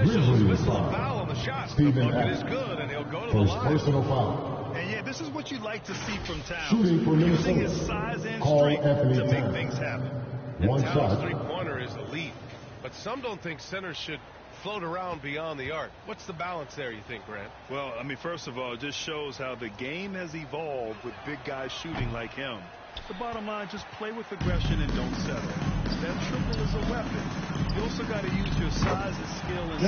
officials whistle a foul on the shot. The bucket is good, and he'll go to the line. Personal foul. And yeah, this is what you like to see from Towns. Shooting for using his size and strength to make things happen. And Towns' three-pointer is elite, but some don't think centers should float around beyond the arc. What's the balance there, you think, Grant? Well, I mean, first of all, it just shows how the game has evolved with big guys shooting like him. The bottom line, just play with aggression and don't settle. That triple is a weapon. You also got to use your size and skill and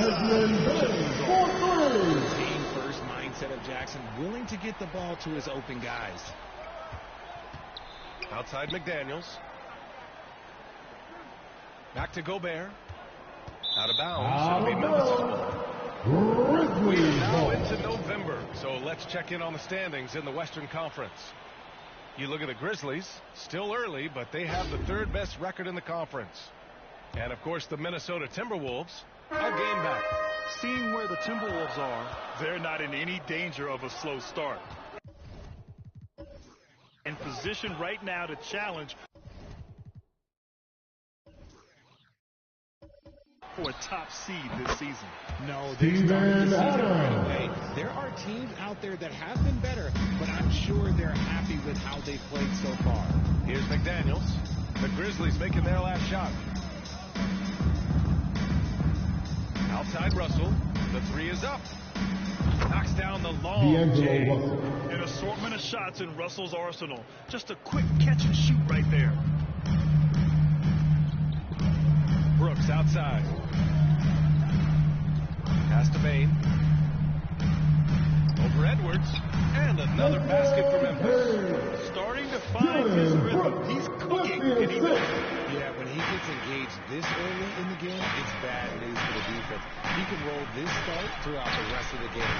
Team first mindset of Jackson, willing to get the ball to his open guys. Outside McDaniels. Back to Gobert. Out of bounds. It'll be Memphis ball. We are now into November, so let's check in on the standings in the Western Conference. You look at the Grizzlies, still early, but they have the third best record in the conference. And, of course, the Minnesota Timberwolves, a game back. Seeing where the Timberwolves are, they're not in any danger of a slow start. In position right now to challenge for a top seed this season. No, they started the season right away. There are teams out there that have been better, but I'm sure they're happy with how they've played so far. Here's McDaniels. The Grizzlies making their last shot. Outside Russell. The three is up. Knocks down the long J. An assortment of shots in Russell's arsenal. Just a quick catch and shoot right there. Brooks outside. Pass to Bain. Over Edwards. And another basket for Memphis. Starting to find his rhythm. He's cooking, and he knows it. Yeah, when he gets engaged this early in the game, it's bad news for the defense. He can roll this start throughout the rest of the game.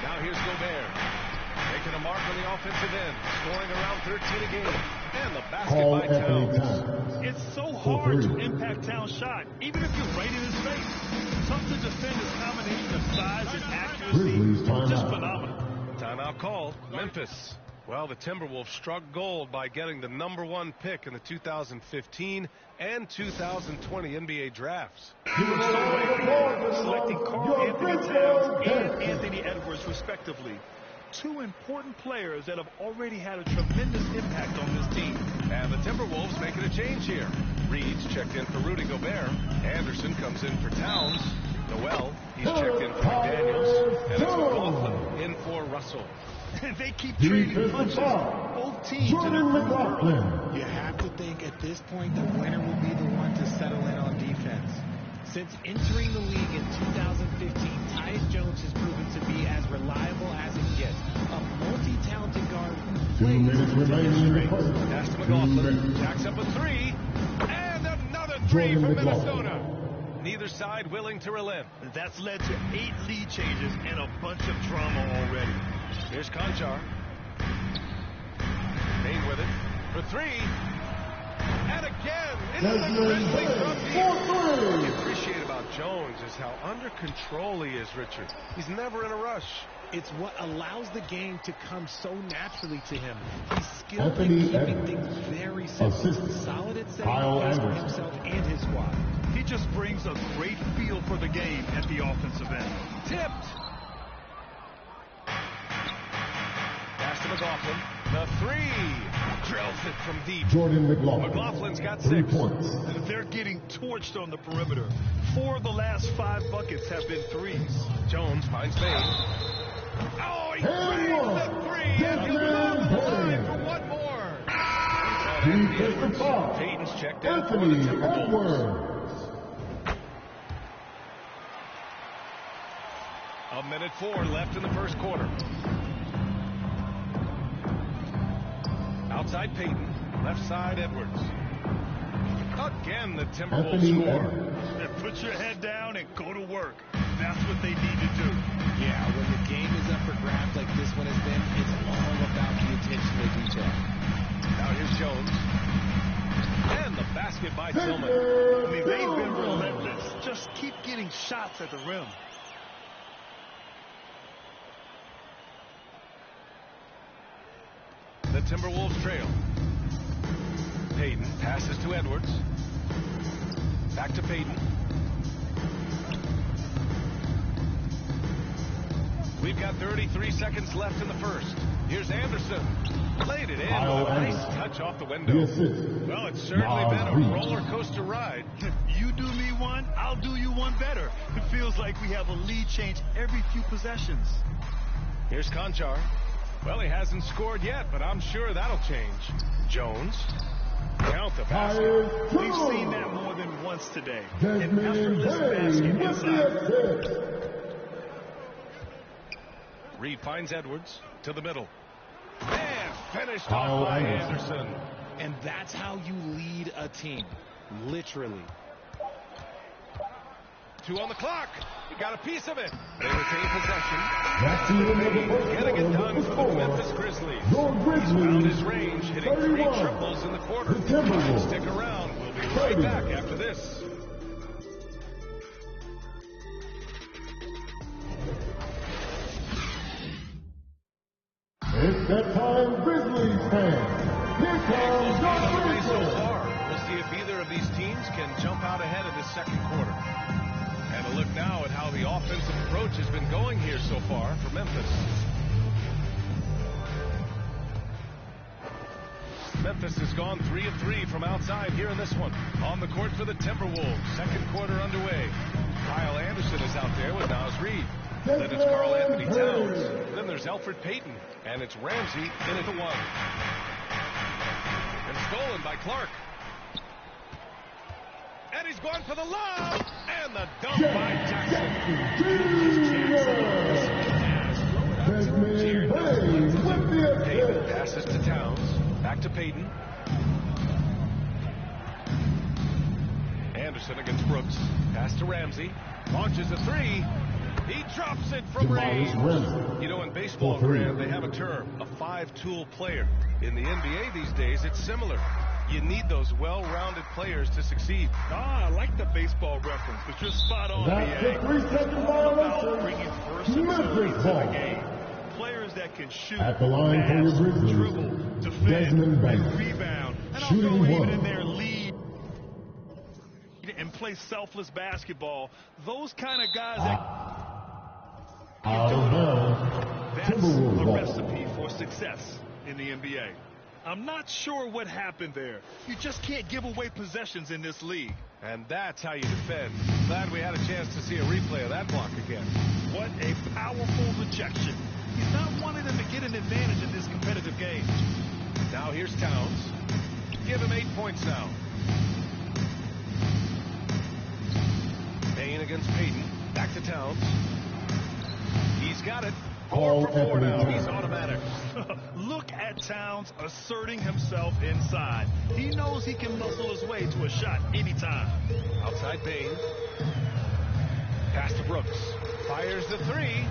Now here's Gobert. Making a mark on the offensive end. Scoring around 13 a game. And the basket by Towns. It's so hard to impact Towns' shot, even if you're right in his face. Tough to defend his combination of size and accuracy. Just phenomenal. Timeout called. Memphis. Well, the Timberwolves struck gold by getting the #1 pick in the 2015 and 2020 NBA drafts. Selecting Karl-Anthony Towns and Anthony Edwards, respectively. Two important players that have already had a tremendous impact on this team. And the Timberwolves making a change here. Reed's checked in for Rudy Gobert. Anderson comes in for Towns. Noel, he's checked in for McDaniels. And it's McLaughlin in for Russell. They keep trading punches. Both teams in a group. You have to think at this point the winner will be the one to settle in on defense. Since entering the league in 2015, Tyus Jones has proven to be as reliable as it gets. A multi-talented guard. 2 minutes remaining in the first. Pass to McLaughlin. Jacks up a three. And another three from Minnesota. Neither side willing to relent. That's led to 8 lead changes and a bunch of drama already. Here's Conchar. Bain with it for three. And again, into the Grizzlies from deep. What you appreciate about Jones is how under control he is, Richard. He's never in a rush. It's what allows the game to come so naturally to him. He's skilled in keeping things very simple. Solid at setting pace for himself and his squad. He just brings a great feel for the game at the offensive end. Tipped. Pass to McLaughlin. The three. Drills it from deep. Jordan McLaughlin. McLaughlin's got 3 6. points. They're getting torched on the perimeter. 4 of the last 5 buckets have been threes. Jones finds Bain. Oh, he drags the three. And he'll go to the line for one more. Payton's checked in for the Timberwolves. A minute 4 left in the first quarter. Outside Payton, left side Edwards. Again, the Timberwolves score. Put your head down and go to work. That's what they need to do. Yeah, when the game is up for grabs like this one has been, it's all about the attention to detail. Now here's Jones. And the basket by Tillman. I mean, they've been relentless. Just keep getting shots at the rim. The Timberwolves trail. Payton passes to Edwards. Back to Payton. We've got 33 seconds left in the first. Here's Anderson. Played it in with a nice touch off the window. Well, it's certainly been a roller coaster ride. You do me one, I'll do you one better. It feels like we have a lead change every few possessions. Here's Conchar. Well, he hasn't scored yet, but I'm sure that'll change. Jones. Count the basket. We've seen that more than once today. An effortless basket inside. Reed finds Edwards to the middle. And finished off by Anderson. And that's how you lead a team. Literally. 2 on the clock. He got a piece of it. They retain possession. Getting it done for the Memphis Grizzlies. He's found his range, hitting 3 triples in the quarter. Stick around. We'll be right back after this. It's that time, Grizzlies fans. Here comes the So Grizzlies. far, we'll see if either of these teams can jump out ahead of this second quarter. And a look now at how the offensive approach has been going here so far for Memphis. Memphis has gone 3 of 3 from outside here in this one. On the court for the Timberwolves. Second quarter underway. Kyle Anderson is out there with Naz Reid. Then it's Karl Anthony Towns. Then there's Elfrid Payton. And it's Ramsey in at the 1. And stolen by Clark. And he's going for the lob. And the dunk by Jackson. David passes to Towns. Back to Payton. Anderson against Brooks. Pass to Ramsey. Launches a 3. He drops it from range. You know, in baseball, Grant, they have a term, a 5-tool player. In the NBA these days, it's similar. You need those well-rounded players to succeed. I like the baseball reference, but you're spot on, That's BA. a 3-second About bringing versatility to the ball. game. Players that can shoot, At the line for your pass, Grizzlies, dribble, defend, Desmond Banks. and rebound. And Shooting also even 1. in their lead and play selfless basketball. Those kind of guys that Out of bounds. that's Timberwolves a ball. recipe for success in the NBA. I'm not sure what happened there. You just can't give away possessions in this league. And that's how you defend. Glad we had a chance to see a replay of that block again. What a powerful rejection. He's not wanting them to get an advantage in this competitive game. Now here's Towns. Give him 8 points now. Payne against Payton. Back to Towns. He's got it. 4 for 4 now. He's automatic. Look at Towns asserting himself inside. He knows he can muscle his way to a shot anytime. Outside Payne. Pass to Brooks. Fires the 3.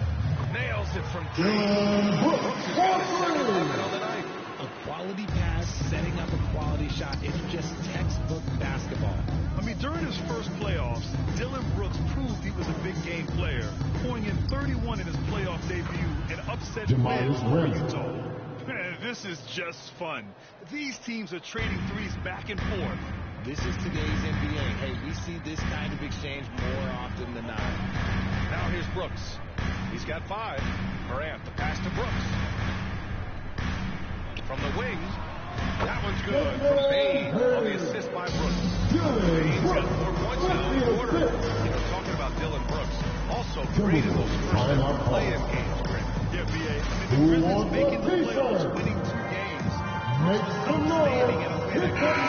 Nails it from 3. Brooks has got his second bucket on the night. A quality pass, setting up a quality shot. It's just textbook basketball. I mean, during his first playoffs, Dillon Brooks proved he was a big game player, pouring in 31 in his playoff debut and upset win over Utah. This is just fun. These teams are trading threes back and forth. This is today's NBA. Hey, we see this kind of exchange more often than not. Now here's Brooks. He's got 5. Morant, the pass to Brooks. From the wing. That one's good from Payne on the assist by Brooks. Payne's got 4 points now in the quarter. You know, talking about Dillon Brooks, also great in those first play-in games, Greg. Yeah, BA. I mean, the Grizzlies making the playoffs, winning 2 games. Outstanding in a win against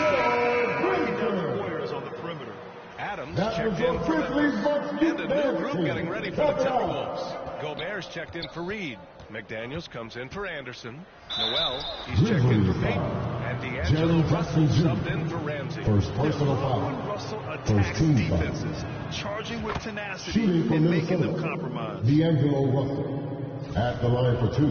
breaking down the Warriors on the perimeter. Adams checked in for Memphis. And a new group getting ready for the Timberwolves. Gobert's checked in for Reed. McDaniels comes in for Anderson. Noel, he's checked in for Payton. And D'Angelo Russell subbed in for Ramsey. First personal When foul. Russell First attacks team defenses, charging with tenacity Shooting for and making them Minnesota. compromise. D'Angelo Russell. At the line for 2.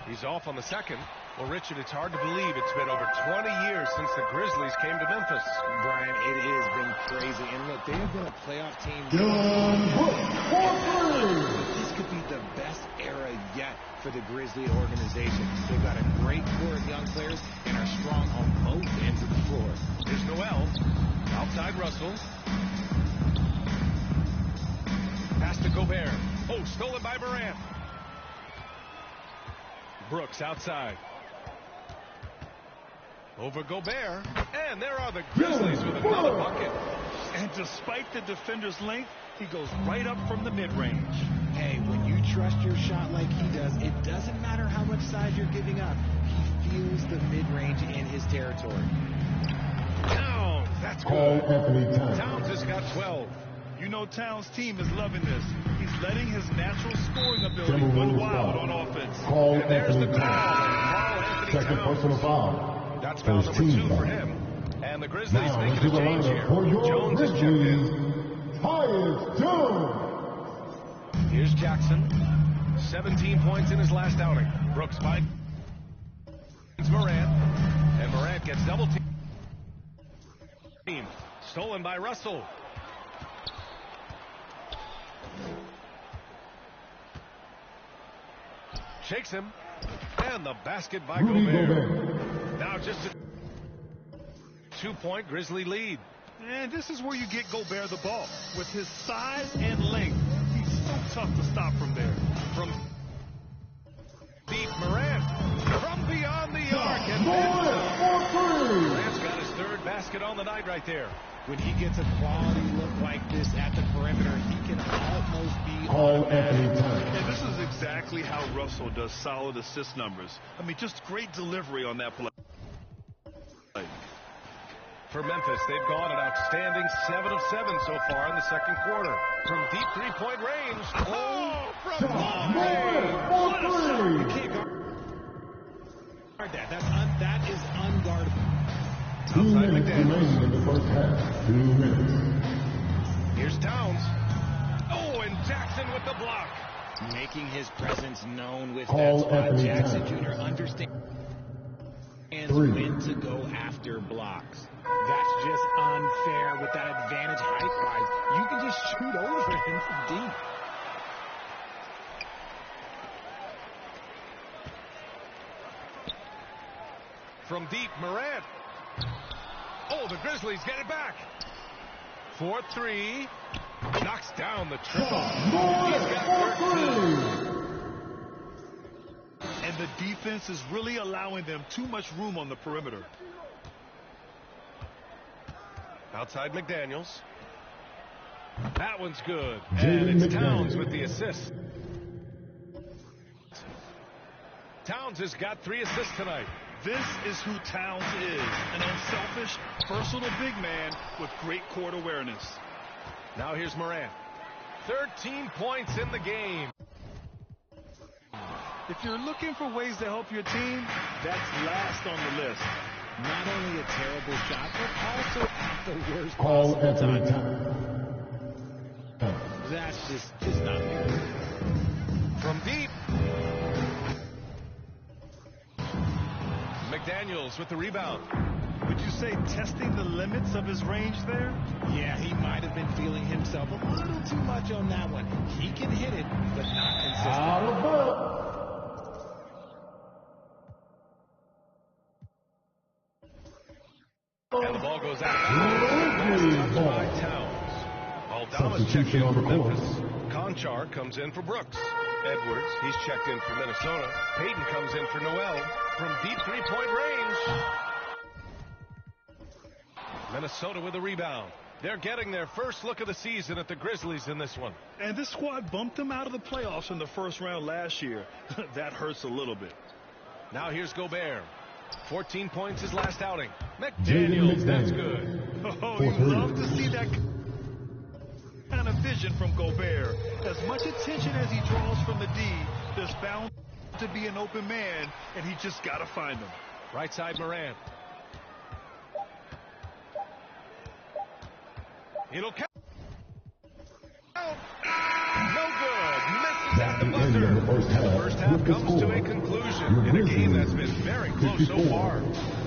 He's off on the second. Well, Richard, it's hard to believe it's been over 20 years since the Grizzlies came to Memphis. Brian, it has been crazy. And look, they have been a playoff team. Dillon Brooks for 3. This could be the best era yet for the Grizzly organization. They've got a great core of young players and are strong on both ends of the floor. Here's Noel. Outside Russell. to Gobert. Oh, stolen by Morant. Brooks outside. Over Gobert. And there are the Grizzlies with another bucket. And despite the defender's length, he goes right up from the mid-range. Hey, when you trust your shot like he does, it doesn't matter how much size you're giving up. He feels the mid-range in his territory. Towns, that's Call good. Anthony Towns. Towns has got 12. You know Towns' team is loving this. He's letting his natural scoring ability run wild on offense. Call And there's the Anthony call. Towns. Carl Anthony Second Towns. personal foul. That's foul First number team 2 for foul. him. And the Grizzlies Now making into a the change lineup here. for your Jones is checked in. Grizzlies, Tyus Jones. Here's Jackson. 17 points in his last outing. Brooks finds Morant. And Morant gets double teamed. Stolen by Russell. Shakes him. And the basket by Rudy Gobert. Gobert. Now just a 2-point Grizzly lead. And this is where you get Gobert the ball. With his size and length, he's so tough to stop from there. From deep, Morant. From beyond the arc. And Morant's got his third basket on the night right there. When he gets a quality look like this at the perimeter, he can almost be Call Anthony Towns. And this is exactly how Russell does solid assist numbers. I mean, just great delivery on that play. For Memphis, they've gone an outstanding 7 of 7 so far in the second quarter. From deep three-point range. Oh, from long range. What a shot. You can't guard that. That is unguardable. 2 Outside minutes McDaniels. remaining in the first half. 2 minutes. Here's Towns. Oh, and Jackson with the block. Making his presence known with Call that spot. Anthony Jackson Towns. Jr. understands 3. when to go after blocks. That's just unfair with that advantage height-wise. You can just shoot over him from deep. From deep, Morant. Oh, the Grizzlies get it back. 4-3. Knocks down the triple. He's got 13. And the defense is really allowing them too much room on the perimeter. Outside McDaniels. That one's good. And it's Towns with the assist. Towns has got 3 assists tonight. This is who Towns is, an unselfish, versatile big man with great court awareness. Now here's Morant. 13 points in the game. If you're looking for ways to help your team, that's last on the list. Not only a terrible shot, but also the worst Call possible Anthony time. Towns. That's just not good. From deep. McDaniels with the rebound. Would you say testing the limits of his range there? Yeah, he might have been feeling himself a little too much on that one. He can hit it, but not consistent. Out of bounds. And the ball goes out. Last touch by Towns. Aldama's checked Substitution in on for the court. Memphis. Conchar comes in for Brooks. Edwards, he's checked in for Minnesota. Payton comes in for Noel. From deep three-point range. Minnesota with a rebound. They're getting their first look of the season at the Grizzlies in this one. And this squad bumped them out of the playoffs in the first round last year. That hurts a little bit. Now here's Gobert. 14 points his last outing. McDaniels, that's good. Oh, you love to see that kind of vision from Gobert. As much attention as he draws from the D, there's bound to be an open man, and he just got to find him. Right side Morant. It'll count. No good. Misses at the buzzer. The First half comes to a conclusion in a game that's been very close so far.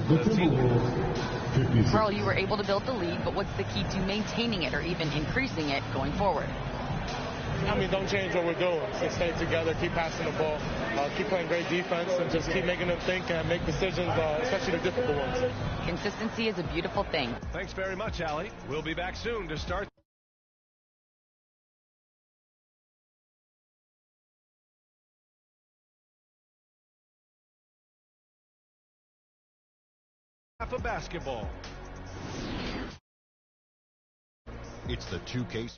The The team Timberwolves 56. Carl, you were able to build the lead, but what's the key to maintaining it or even increasing it going forward? I mean, don't change what we're doing. Just stay together, keep passing the ball, keep playing great defense, and just keep making them think and make decisions, especially the difficult ones. Consistency is a beautiful thing. Thanks very much, Allie. We'll be back soon to start half of basketball. It's the 2K.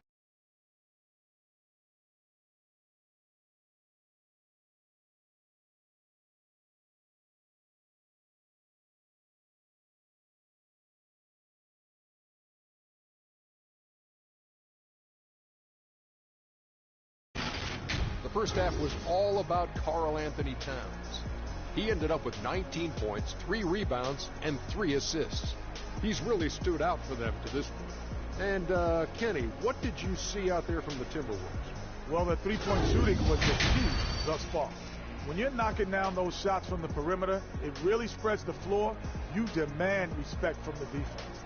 The first half was all about Karl Anthony Towns. He ended up with 19 points, 3 rebounds, and 3 assists. He's really stood out for them to this point. And, Kenny, what did you see out there from the Timberwolves? Well, the three-point shooting was the key thus far. When you're knocking down those shots from the perimeter, it really spreads the floor. You demand respect from the defense.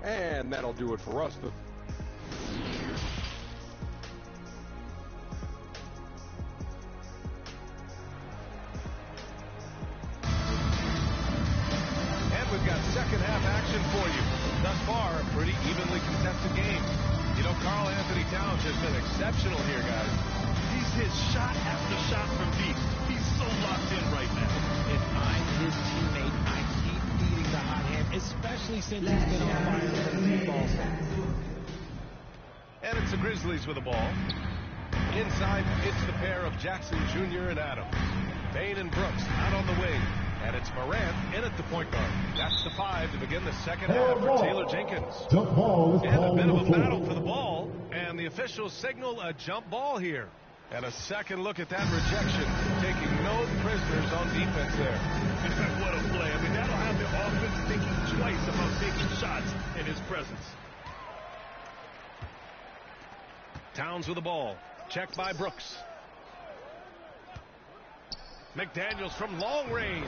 And that'll do it for us. We've got second half action for you. Thus far, a pretty evenly contested game. You know, Karl Anthony Towns has been exceptional here, guys. He's hit shot after shot from deep. He's so locked in right now. If I'm his teammate, I keep feeding the hot hand, especially since he's been on fire from the ball. And it's the Grizzlies with the ball. Inside, it's the pair of Jackson Jr. and Adams. Payne and Brooks out on the wing. And it's Morant in at the point guard. That's the 5 to begin the second half for Taylor Jenkins. Jump ball is And a called bit of on a the battle floor. for the ball. And the officials signal a jump ball here. And a second look at that rejection. Taking no prisoners on defense there. What a play. I mean, that'll have the offense thinking twice about taking shots in his presence. Towns with the ball. Checked by Brooks. McDaniels from long range.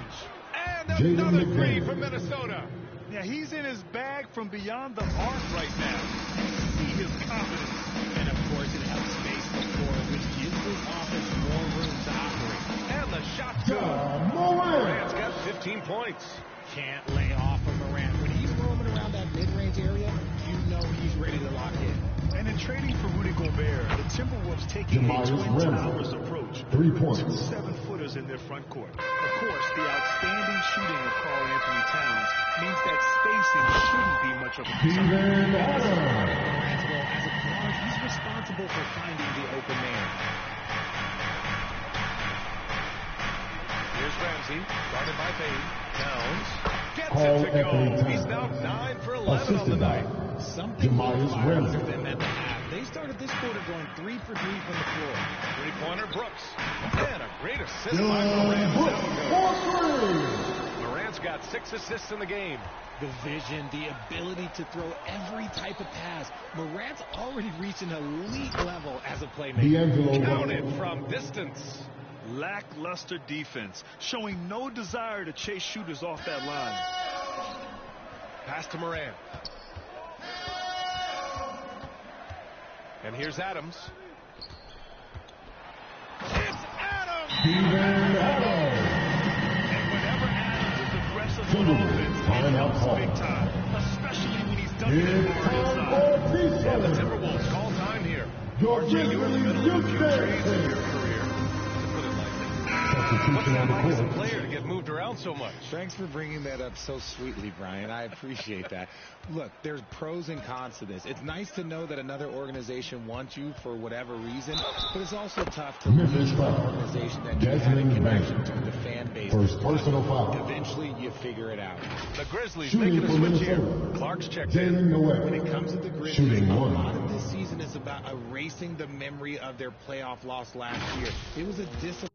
And another three from Minnesota. Yeah, he's in his bag from beyond the arc right now. You see his confidence. And, of course, it helps space the floor, which gives this offense more room to operate. And the shot's good. Morant. Morant's got 15 points. Can't lay off of Morant. When he's roaming around that mid-range area, you know he's ready to lock in. And in trading for Rudy Gobert, the Timberwolves taking a Twin Towers approach. 3 points. 2 7-footers in their front court. Of course, the outstanding shooting of Karl Anthony Towns means that spacing shouldn't be much of a concern. Morant's role as a guard, he's responsible for finding the open man. Here's Ramsey, guarded by Payne. Towns gets Karl it to Anthony go. He's Towns. now 9 for 11 on the night. Something Ramsey. for them at the half. They started this quarter going 3 for 3 from the floor. Three-pointer Brooks. And a great assist by Morant. Morant's got 6 assists in the game. The vision, the ability to throw every type of pass. Morant's already reached an elite level as a playmaker. Counted from distance. Lackluster defense, showing no desire to chase shooters off that line. Pass to Morant. And here's Adams. It's Adams! And whenever Adams is aggressive on offense, it helps big time, especially when he's dunking it hard inside. And the Timberwolves call time here. RJ, you were in the middle of a few trades in your career. To put it lightly. What's that like as a player to get moved around so much? Thanks for bringing that up so sweetly, Brian. I appreciate that. Look, there's pros and cons to this. It's nice to know that another organization wants you for whatever reason, but it's also tough to leave an organization that you have a connection to the fan base. First personal foul. Eventually, you figure it out. The Grizzlies Shooting making a for switch here. Minnesota. Clark's checked in. When it comes to the Grizzlies, Shooting a one. lot of this season is about erasing the memory of their playoff loss last year. It was a disappointment.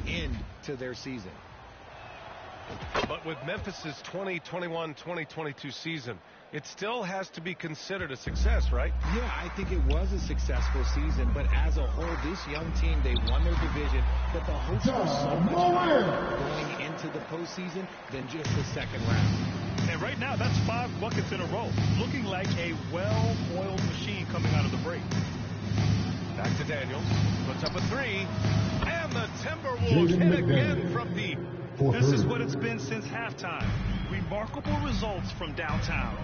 End to their season. But with Memphis's 2021-2022 season, it still has to be considered a success, right? Yeah, I think it was a successful season, but as a whole, this young team, they won their division, but the hopes were so much higher going into the postseason than just the second round. And right now, that's 5 buckets in a row, looking like a well-oiled machine coming out of the break. Back to Daniels. Puts up a three. And the Timberwolves hit again from deep. This is what it's been since halftime. Remarkable results from downtown.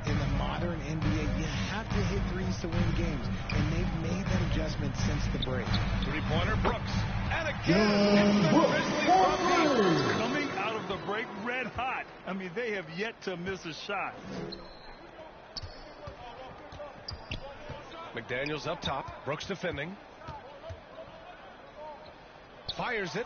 In the modern NBA, you have to hit threes to win games, and they've made that adjustment since the break. Three-pointer, Brooks. And again, it's the Grizzlies from deep. Coming out of the break red hot. I mean, they have yet to miss a shot. McDaniels up top. Brooks defending. Fires it.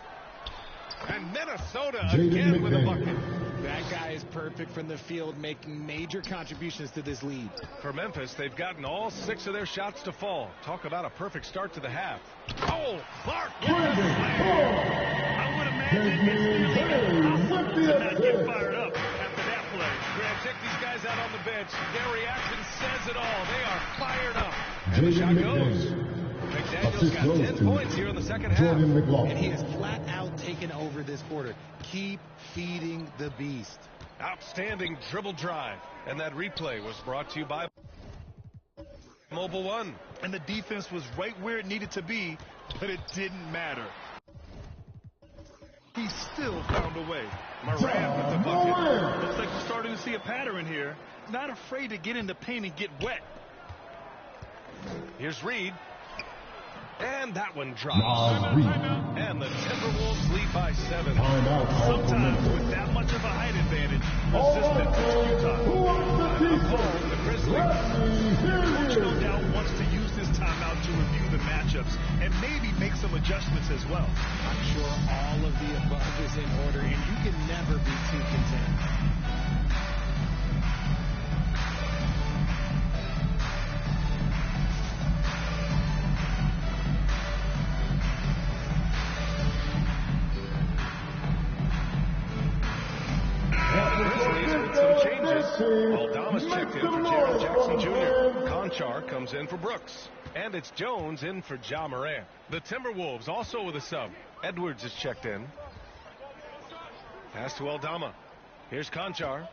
And Minnesota again with a bucket. That guy is perfect from the field, making major contributions to this lead. For Memphis, they've gotten all 6 of their shots to fall. Talk about a perfect start to the half. Oh, Clark! I would imagine it's nearly impossible to not get fired up after that play. Greg, check these guys out on the bench. Their reaction says it all. They are fired up. And the shot goes. McDaniels got 10 points here in the second half. And he has flat out taken over this quarter. Keep feeding the beast. Outstanding dribble drive. And that replay was brought to you by Mobile One. And the defense was right where it needed to be, but it didn't matter. He still found a way. Moran with the bucket. Looks like we're starting to see a pattern here. Not afraid to get in the paint and get wet. Here's Reed. And that one drops. And the Timberwolves lead by 7. Sometimes with that much of a height advantage, resistance is futile. The Grizzlies. Coach no doubt wants to use this timeout to review the matchups and maybe make some adjustments as well. I'm sure all of the above is in order, and you can never be too content. Aldama's checked in for Jared Jackson Jr. Conchar comes in for Brooks. And it's Jones in for Ja Morant. The Timberwolves also with a sub. Edwards is checked in. Pass to Aldama. Here's Conchar.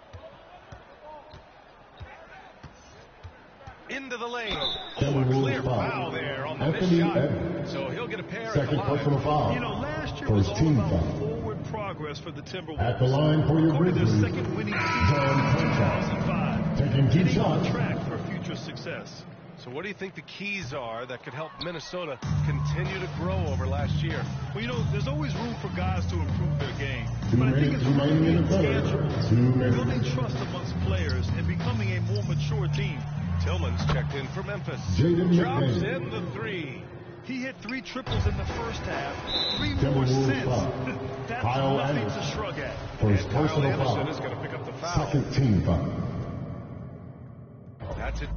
Into the lane. Oh, a clear foul there on the missed shot. So he'll get a pair at the line. Personal foul. You know, last year was all about forward progress for the Timberwolves. At the line for your Grizzlies, their second winning season in 2005. taking 2 shots. On track for future success. So what do you think the keys are that could help Minnesota continue to grow over last year? Well, you know, there's always room for guys to improve their game. 2 But I think minutes it's remaining in the third. tangible. 2 minutes. Building trust amongst players and becoming a more mature team. Tillman's checked in for Memphis. Jaden Drops McDaniels. in the 3. He hit 3 triples in the first half, 3 more Timberwolves since. foul. That's Kyle nothing Anderson. to shrug at. First And Kyle personal Anderson foul. is going to pick up the foul. Second team foul. That's it.